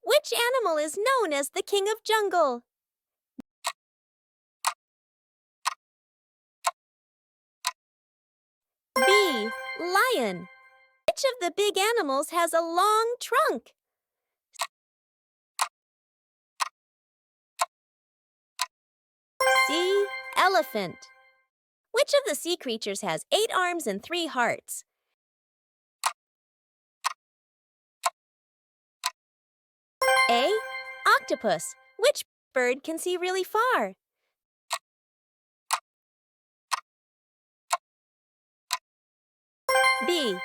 Which animal is known as the king of jungle? B. Lion. Which of the big animals has a long trunk? C. Elephant. Which of the sea creatures has 8 arms and 3 hearts? A. Octopus. Which bird can see really far? B.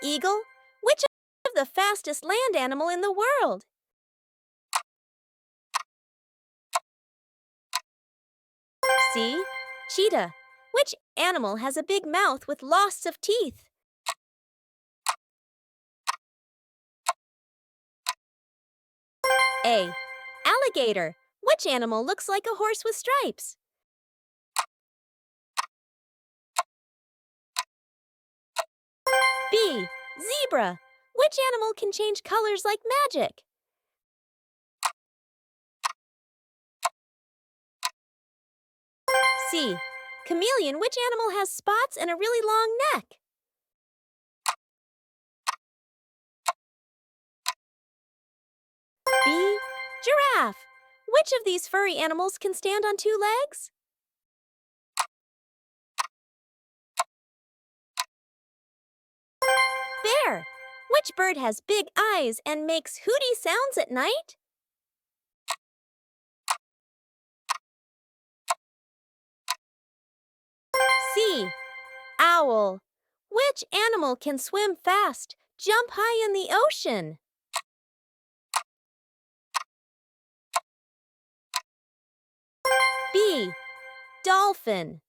Eagle. Which of the fastest land animal in the world? C. Cheetah. Which animal has a big mouth with lots of teeth? A. Alligator. Which animal looks like a horse with stripes? B. Zebra. Which animal can change colors like magic? C. Chameleon. Which animal has spots and a really long neck? B. Giraffe. Which of these furry animals can stand on 2 legs? Bear. Which bird has big eyes and makes hooty sounds at night? C. Owl. Which animal can swim fast, jump high in the ocean? B. Dolphin.